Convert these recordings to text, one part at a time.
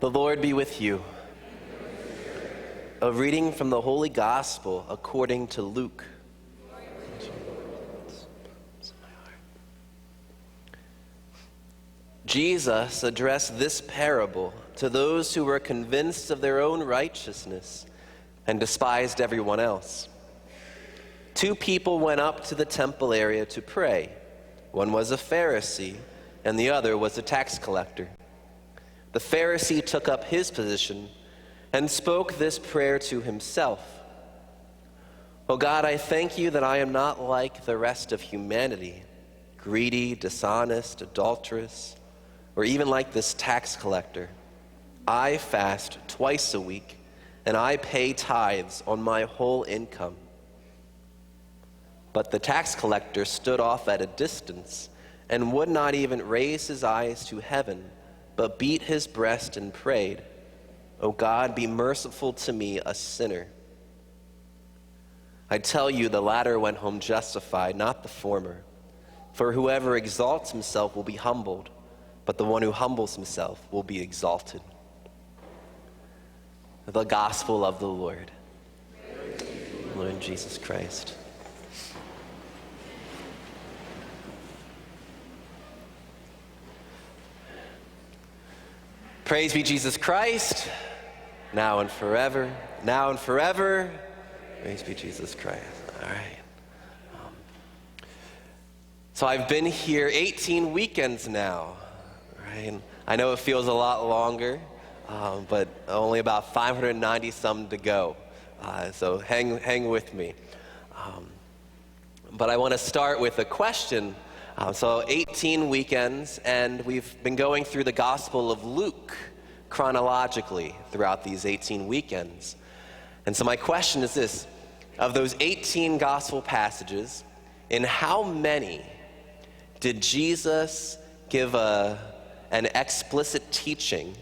The Lord be with you. A reading from the Holy Gospel according to Luke. Jesus addressed this parable to those who were convinced of their own righteousness and despised everyone else. Two people went up to the temple area to pray. One was a Pharisee, and the other was a tax collector. The Pharisee took up his position and spoke this prayer to himself. "O God, I thank you that I am not like the rest of humanity, greedy, dishonest, adulterous, or even like this tax collector. I fast twice a week, and I pay tithes on my whole income." But the tax collector stood off at a distance and would not even raise his eyes to heaven, but beat his breast and prayed, "O God, be merciful to me, a sinner." I tell you, the latter went home justified, not the former. For whoever exalts himself will be humbled, but the one who humbles himself will be exalted. The Gospel of the Lord. Lord Jesus Christ. Praise be Jesus Christ, now and forever, now and forever. Praise be Jesus Christ. All right. So I've been here 18 weekends now, right? I know it feels a lot longer, but only about 590 some to go. So hang with me. But I want to start with a question. So 18 weekends, and we've been going through the Gospel of Luke chronologically throughout these 18 weekends. And so my question is this: of those 18 Gospel passages, in how many did Jesus give an explicit teaching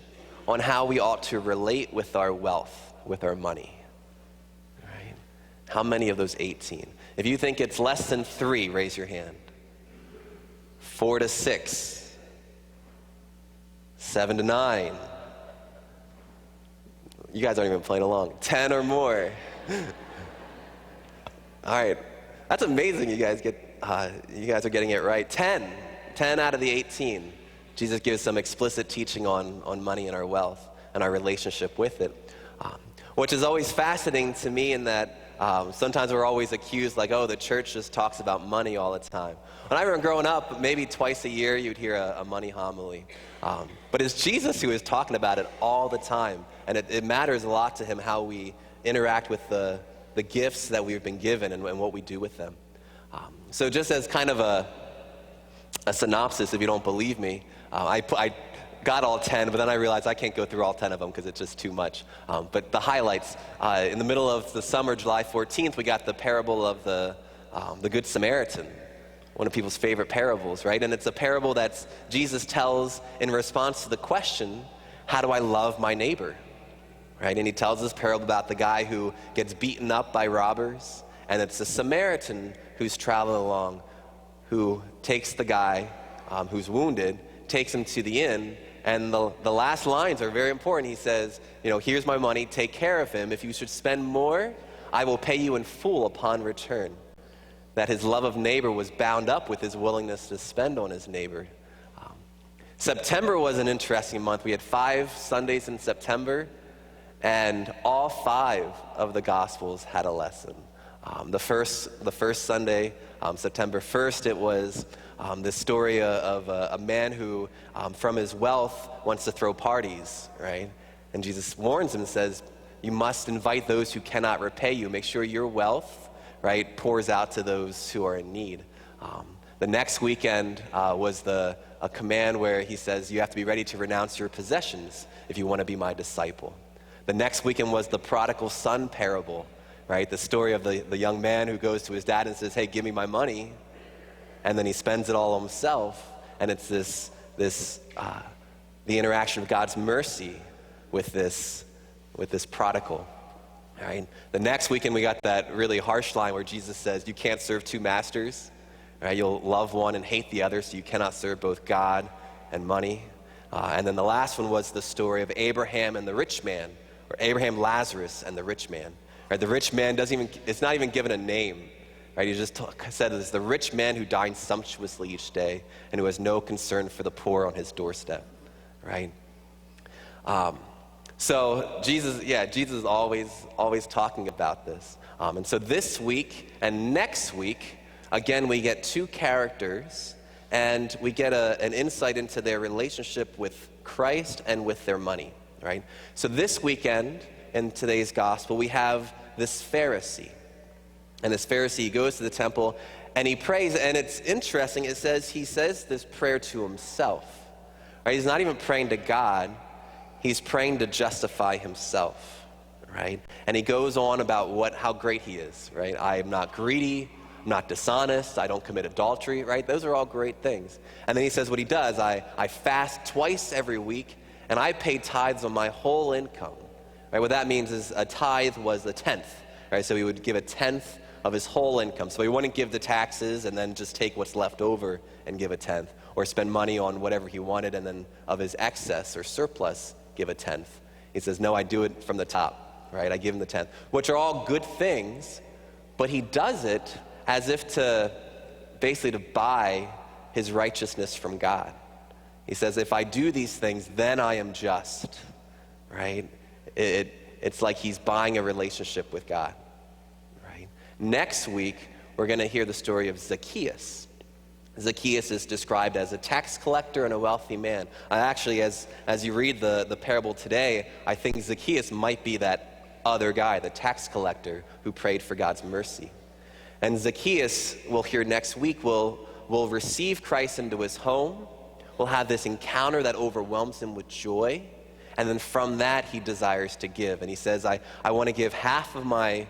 on how we ought to relate with our wealth, with our money? Right? How many of those 18? If you think it's less than 3, raise your hand. 4 to 6, 7 to 9. You guys aren't even playing along. 10 or more. All right, that's amazing. You guys are getting it right. 10 out of the 18. Jesus gives some explicit teaching on money and our wealth and our relationship with it, which is always fascinating to me in that sometimes we're always accused like, oh, the church just talks about money all the time. When I remember growing up, maybe twice a year you'd hear a money homily. But it's Jesus who is talking about it all the time. And it matters a lot to him how we interact with the gifts that we've been given and what we do with them. So just as kind of a synopsis, if you don't believe me, I got all 10, but then I realized I can't go through all 10 of them because it's just too much. But the highlights, in the middle of the summer, July 14th, we got the parable of the Good Samaritan, one of people's favorite parables, right? And it's a parable that Jesus tells in response to the question, how do I love my neighbor? Right? And he tells this parable about the guy who gets beaten up by robbers, and it's a Samaritan who's traveling along who takes the guy who's wounded, takes him to the inn, and the last lines are very important. He says, here's my money, take care of him. If you should spend more, I will pay you in full upon return. That his love of neighbor was bound up with his willingness to spend on his neighbor. September was an interesting month. We had 5 Sundays in September, and all 5 of the Gospels had a lesson. The first Sunday, September 1st, it was this story of a man who, from his wealth, wants to throw parties, right? And Jesus warns him and says, you must invite those who cannot repay you. Make sure your wealth, right, pours out to those who are in need. The next weekend was a command where he says, you have to be ready to renounce your possessions if you want to be my disciple. The next weekend was the prodigal son parable, right? The story of the young man who goes to his dad and says, hey, give me my money. And then he spends it all on himself. And it's the interaction of God's mercy with this prodigal. Right? The next weekend we got that really harsh line where Jesus says, you can't serve 2 masters. Right? You'll love one and hate the other, so you cannot serve both God and money. And then the last one was the story of Abraham and the rich man, or Abraham, Lazarus, and the rich man. Right? The rich man it's not even given a name. Right? He just said it's the rich man who dines sumptuously each day and who has no concern for the poor on his doorstep. Right? So Jesus is always talking about this. And so this week and next week, again, we get two characters, and we get an insight into their relationship with Christ and with their money, right? So this weekend, in today's gospel, we have this Pharisee. And this Pharisee goes to the temple, and he prays, and it's interesting, he says this prayer to himself. Right? He's not even praying to God, he's praying to justify himself, right? And he goes on about how great he is, right? I am not greedy, I'm not dishonest, I don't commit adultery, right? Those are all great things. And then he says what he does, I fast twice every week, and I pay tithes on my whole income. Right? What that means is a tithe was a tenth, right? So he would give a tenth of his whole income. So he wouldn't give the taxes and then just take what's left over and give a tenth, or spend money on whatever he wanted and then of his excess or surplus give a tenth. He says, no, I do it from the top, right? I give him the tenth, which are all good things, but he does it as if to buy his righteousness from God. He says, if I do these things, then I am just, right? It's like he's buying a relationship with God, right? Next week, we're going to hear the story of Zacchaeus. Zacchaeus is described as a tax collector and a wealthy man. Actually, as you read the parable today, I think Zacchaeus might be that other guy, the tax collector who prayed for God's mercy. And Zacchaeus, we'll hear next week, will receive Christ into his home, will have this encounter that overwhelms him with joy, and then from that he desires to give. And he says, I want to give half of my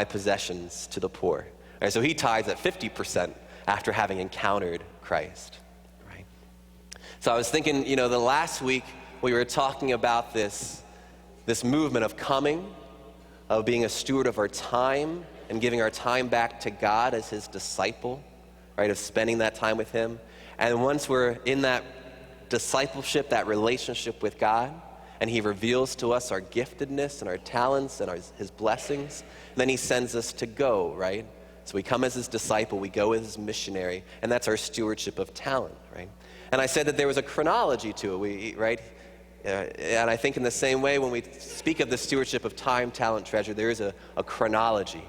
possessions to the poor. All right, so he tithes at 50% after having encountered Christ. Right? So I was thinking, the last week we were talking about this movement of coming, of being a steward of our time, and giving our time back to God as his disciple, right, of spending that time with him. And once we're in that discipleship, that relationship with God, and he reveals to us our giftedness and our talents and his blessings, then he sends us to go, right? So we come as his disciple, we go as his missionary, and that's our stewardship of talent, right? And I said that there was a chronology to it, right? And I think in the same way, when we speak of the stewardship of time, talent, treasure, there is a chronology.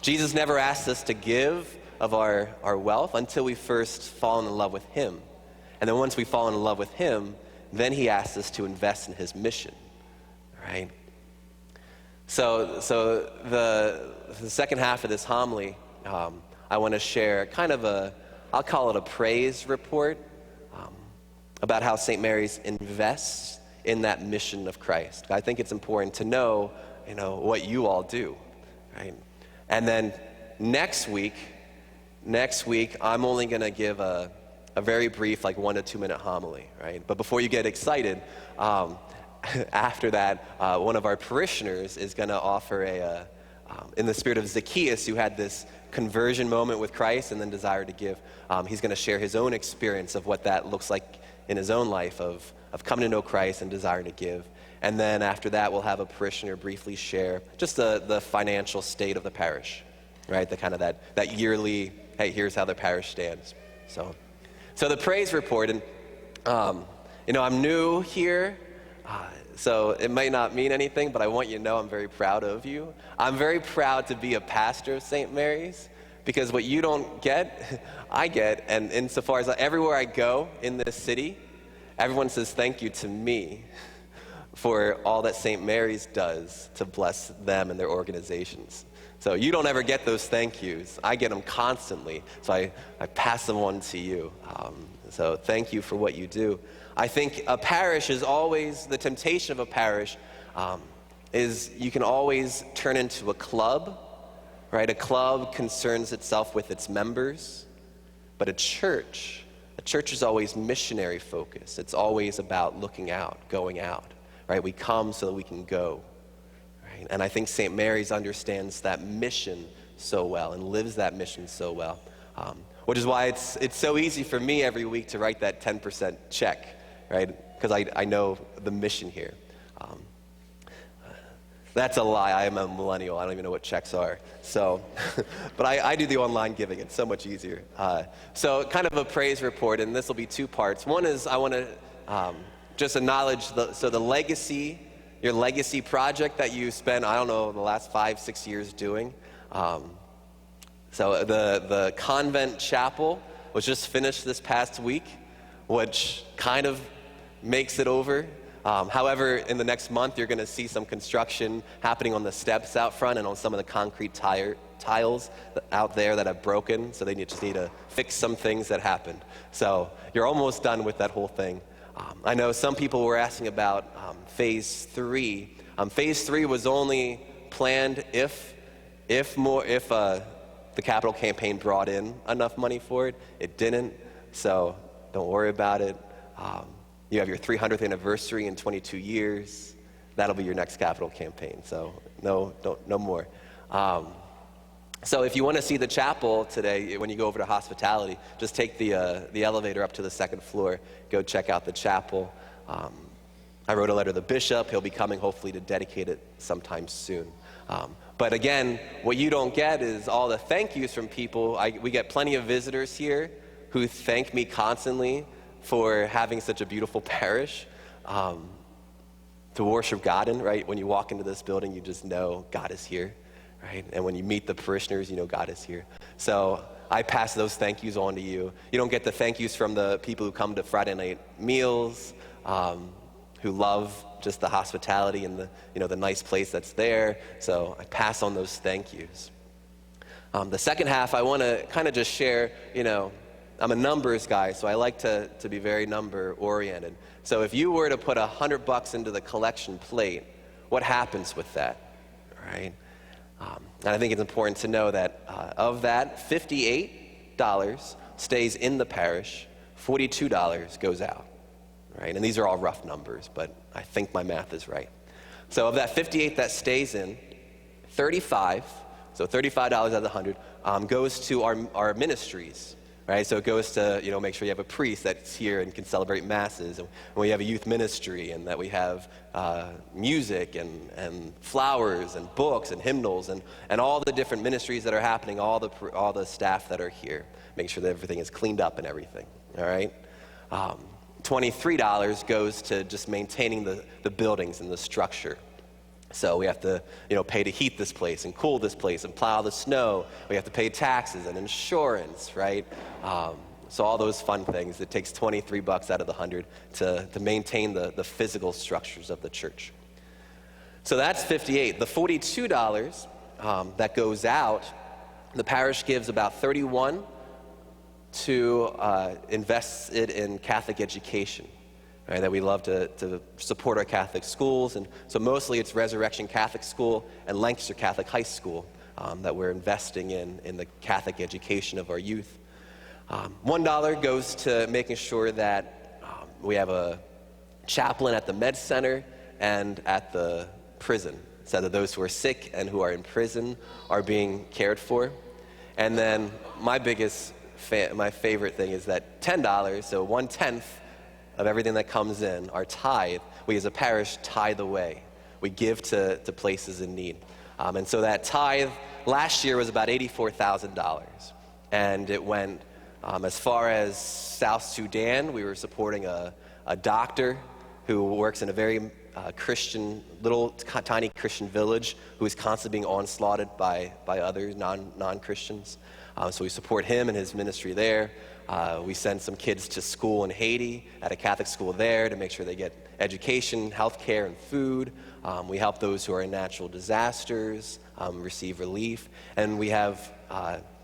Jesus never asked us to give of our wealth until we first fall in love with him. And then once we fall in love with him, then he asks us to invest in his mission, right? So the second half of this homily, I want to share kind of I'll call it a praise report about how St. Mary's invests in that mission of Christ. I think it's important to know, what you all do, right? And then next week, I'm only going to give a very brief, 1 to 2 minute homily, right? But before you get excited, after that, one of our parishioners is going to offer in the spirit of Zacchaeus, who had this conversion moment with Christ and then desired to give. He's going to share his own experience of what that looks like in his own life of coming to know Christ and desiring to give. And then after that, we'll have a parishioner briefly share just the financial state of the parish, right? The kind of that yearly, hey, here's how the parish stands. So the praise report, and I'm new here, so it might not mean anything, but I want you to know I'm very proud of you. I'm very proud to be a pastor of St. Mary's, because what you don't get, I get, and insofar as everywhere I go in this city, everyone says thank you to me for all that St. Mary's does to bless them and their organizations. So you don't ever get those thank yous. I get them constantly, so I pass them on to you. So thank you for what you do. I think a parish is always, the temptation of a parish is you can always turn into a club, right? A club concerns itself with its members, but a church is always missionary focused. It's always about looking out, going out, right? We come so that we can go, right? And I think St. Mary's understands that mission so well and lives that mission so well, which is why it's so easy for me every week to write that 10% check, right? because I know the mission here. That's a lie. I am a millennial. I don't even know what checks are. So, but I do the online giving. It's so much easier. So kind of a praise report, and this will be two parts. One is I want to just acknowledge the legacy, your legacy project that you spent, I don't know, the last 5-6 years doing. So the convent chapel was just finished this past week, which kind of makes it over. However, in the next month, you're going to see some construction happening on the steps out front and on some of the concrete tiles out there that have broken, so they just need to fix some things that happened. So you're almost done with that whole thing. I know some people were asking about phase 3. Phase 3 was only planned if the capital campaign brought in enough money for it. It didn't, so don't worry about it. You have your 300th anniversary in 22 years. That'll be your next capital campaign. So no more. So if you want to see the chapel today, when you go over to hospitality, just take the elevator up to the second floor. Go check out the chapel. I wrote a letter to the bishop. He'll be coming hopefully to dedicate it sometime soon. But again, what you don't get is all the thank yous from people. We get plenty of visitors here who thank me constantly for having such a beautiful parish to worship God in, right? When you walk into this building, you just know God is here, right? And when you meet the parishioners, you know God is here. So I pass those thank yous on to you. You don't get the thank yous from the people who come to Friday night meals, who love just the hospitality and the nice place that's there. So I pass on those thank yous. The second half, I want to kind of just share, I'm a numbers guy, so I like to be very number oriented. So if you were to put $100 into the collection plate, what happens with that, right? And I think it's important to know that of that, $58 stays in the parish, $42 goes out, right? And these are all rough numbers, but I think my math is right. So of that 58 that stays in, 35, so $35 out of the 100, goes to our ministries. Right, so it goes to make sure you have a priest that's here and can celebrate masses, and we have a youth ministry, and that we have music and flowers and books and hymnals and all the different ministries that are happening, all the staff that are here, make sure that everything is cleaned up and everything. All right, $23 goes to just maintaining the buildings and the structure. So we have to, pay to heat this place and cool this place and plow the snow. We have to pay taxes and insurance, right? So all those fun things. It takes $23 out of the 100 to maintain the physical structures of the church. So that's 58. The $42 that goes out, the parish gives about 31 to invest it in Catholic education. Right, that we love to support our Catholic schools, and so mostly it's Resurrection Catholic School and Lancaster Catholic High School that we're investing in the Catholic education of our youth. $1 goes to making sure that we have a chaplain at the med center and at the prison, so that those who are sick and who are in prison are being cared for. And then my favorite thing is that $10, so 1/10 of everything that comes in, our tithe, we as a parish tithe away. We give to places in need. And so that tithe last year was about $84,000. And it went as far as South Sudan. We were supporting a doctor who works in a very Christian, little tiny Christian village, who is constantly being onslaughted by other non-Christians. So we support him and his ministry there. We send some kids to school in Haiti at a Catholic school there to make sure they get education, health care, and food. We help those who are in natural disasters receive relief. And we have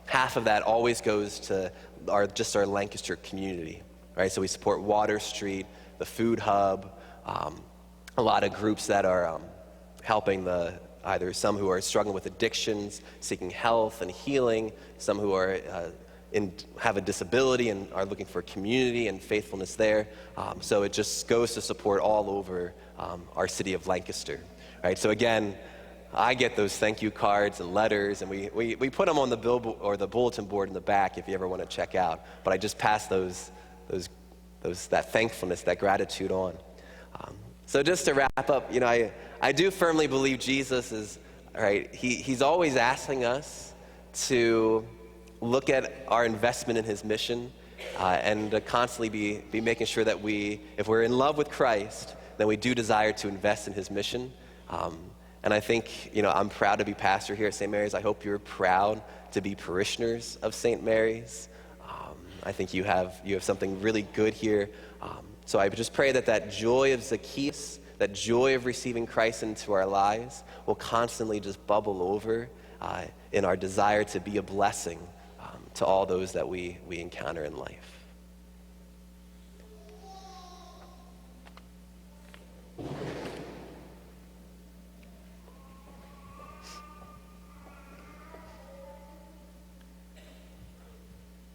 half of that always goes to our Lancaster community, right? So we support Water Street, the Food Hub, a lot of groups that are helping either some who are struggling with addictions, seeking health and healing, some who are have a disability and are looking for community and faithfulness there. So it just goes to support all over our city of Lancaster, right? So again, I get those thank you cards and letters, and we put them on the billboard or the bulletin board in the back if you ever want to check out. But I just pass those that thankfulness, that gratitude on. So just to wrap up, I do firmly believe Jesus is, right, he's always asking us to look at our investment in his mission and to constantly be making sure that if we're in love with Christ, then we do desire to invest in his mission. And I think, I'm proud to be pastor here at St. Mary's. I hope you're proud to be parishioners of St. Mary's. I think you have something really good here. So I just pray that joy of Zacchaeus, that joy of receiving Christ into our lives will constantly just bubble over in our desire to be a blessing to all those that we encounter in life.